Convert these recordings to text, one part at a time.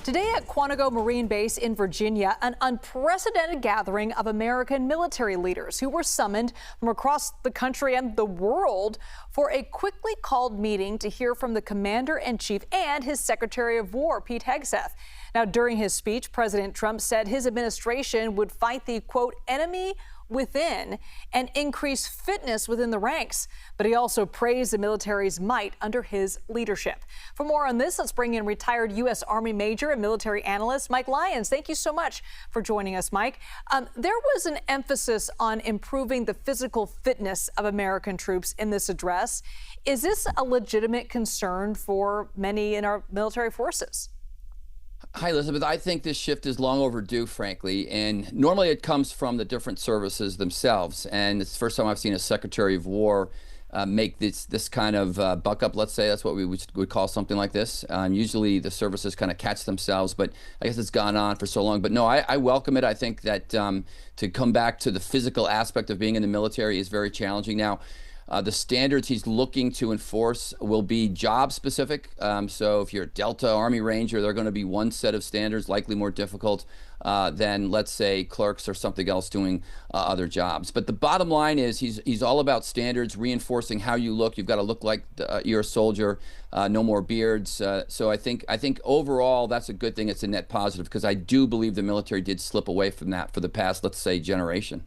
Today at Quantico Marine Base in Virginia, an unprecedented gathering of American military leaders who were summoned from across the country and the world for a quickly called meeting to hear from the Commander-in-Chief and his Secretary of War, Pete Hegseth. Now, during his speech, President Trump said his administration would fight the, quote, enemy within and increase fitness within the ranks. But he also praised the military's might under his leadership. For more on this, let's bring in retired U.S. Army Major and military analyst Mike Lyons. Thank you so much for joining us, Mike. There was an emphasis on improving the physical fitness of American troops in this address. Is this a legitimate concern for many in our military forces? Hi, Elizabeth. I think this shift is long overdue, frankly, and normally it comes from the different services themselves. And it's the first time I've seen a Secretary of War make this kind of buck up, let's say. That's what we would call something like this. Usually the services kind of catch themselves, but I guess it's gone on for so long. But no, I welcome it. I think that to come back to the physical aspect of being in the military is very challenging. Now, the standards he's looking to enforce will be job specific. So if you're a Delta Army Ranger, they're going to be one set of standards, likely more difficult than, let's say, clerks or something else doing other jobs. But the bottom line is he's all about standards, reinforcing how you look. You've got to look like you're a soldier, no more beards. So I think overall that's a good thing. It's a net positive because I do believe the military did slip away from that for the past, let's say, generation.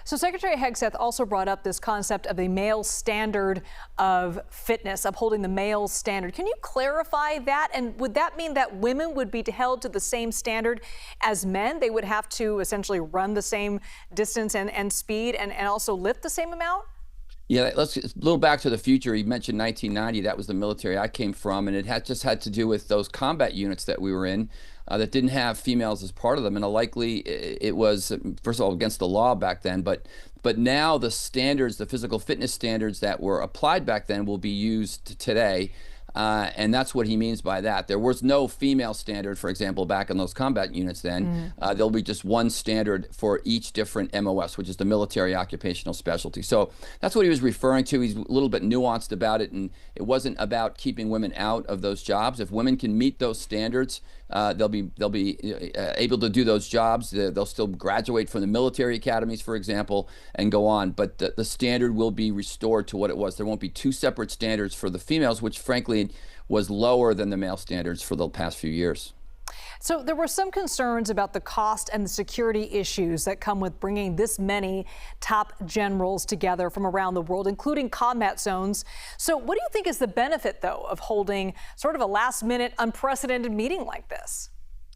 So Secretary Hegseth also brought up this concept of a male standard of fitness, upholding the male standard. Can you clarify that? And would that mean that women would be held to the same standard as men? They would have to essentially run the same distance and speed and also lift the same amount? Yeah, let's a little back to the future. You mentioned 1990. That was the military I came from, and it just had to do with those combat units that we were in that didn't have females as part of them. And likely it was, first of all, against the law back then, but now the standards, the physical fitness standards that were applied back then will be used today. And that's what he means by that. There was no female standard, for example, back in those combat units then. There'll be just one standard for each different MOS, which is the military occupational specialty. So that's what he was referring to. He's a little bit nuanced about it, and it wasn't about keeping women out of those jobs. If women can meet those standards, they'll be able to do those jobs. They'll still graduate from the military academies, for example, and go on. But the standard will be restored to what it was. There won't be two separate standards for the females, which frankly was lower than the male standards for the past few years. So there were some concerns about the cost and the security issues that come with bringing this many top generals together from around the world, including combat zones. So what do you think is the benefit, though, of holding sort of a last-minute, unprecedented meeting like this?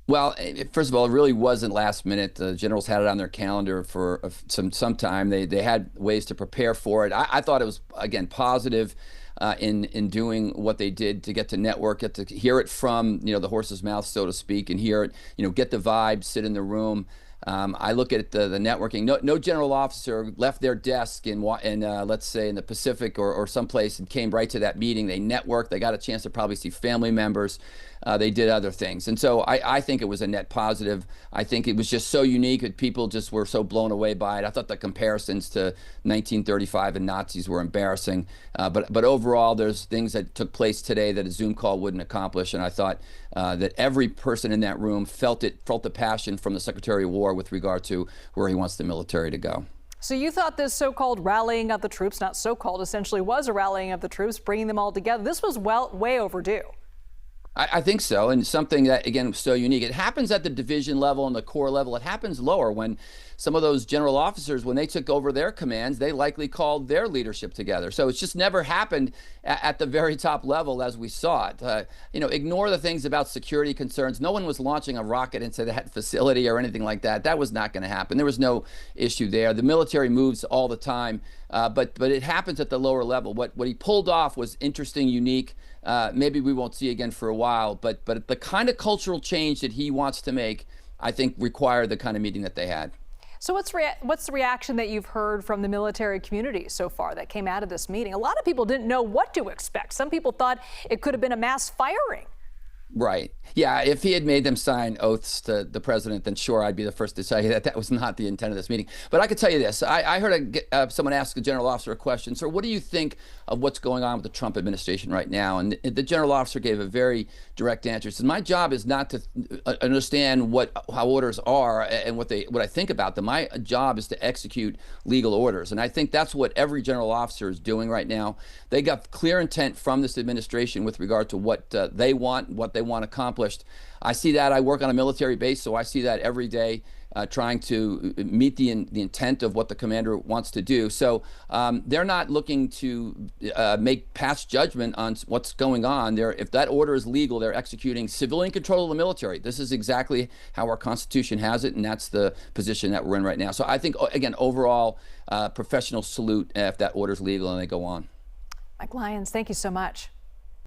Well, first of all, it really wasn't last minute. The generals had it on their calendar for some time. They had ways to prepare for it. I thought it was, again, positive in doing what they did to get to network, get to hear it from the horse's mouth, so to speak, and hear it, get the vibe, sit in the room. I look at the networking. No general officer left their desk in let's say in the Pacific or someplace and came right to that meeting. They networked. They got a chance to probably see family members. They did other things. And so I think it was a net positive. I think it was just so unique that people just were so blown away by it. I thought the comparisons to 1935 and Nazis were embarrassing. But overall, there's things that took place today that a Zoom call wouldn't accomplish. And I thought that every person in that room felt the passion from the Secretary of War with regard to where he wants the military to go. So you thought this so-called rallying of the troops, not so-called, essentially was a rallying of the troops, bringing them all together. This was way overdue. I think so, and something that, again, was so unique. It happens at the division level and the corps level. It happens lower when some of those general officers, when they took over their commands, they likely called their leadership together. So it's just never happened at the very top level as we saw it. Ignore the things about security concerns. No one was launching a rocket into that facility or anything like that. That was not going to happen. There was no issue there. The military moves all the time, but it happens at the lower level. What he pulled off was interesting, unique. Maybe we won't see again for a while, but the kind of cultural change that he wants to make, I think, required the kind of meeting that they had. So what's the reaction that you've heard from the military community so far that came out of this meeting? A lot of people didn't know what to expect. Some people thought it could have been a mass firing. Right. Yeah. If he had made them sign oaths to the president, then sure, I'd be the first to say that that was not the intent of this meeting. But I could tell you this. I heard someone ask a general officer a question. So what do you think of what's going on with the Trump administration right now? And the general officer gave a very direct answer. He said, my job is not to understand how orders are and what I think about them. My job is to execute legal orders. And I think that's what every general officer is doing right now. They got clear intent from this administration with regard to what they want, what they want accomplished. I see that. I work on a military base, so I see that every day, trying to meet the intent of what the commander wants to do. So they're not looking to make past judgment on what's going on. If that order is legal, they're executing civilian control of the military. This is exactly how our Constitution has it, and that's the position that we're in right now. So I think, again, overall, professional salute if that order is legal and they go on. Mike Lyons, thank you so much.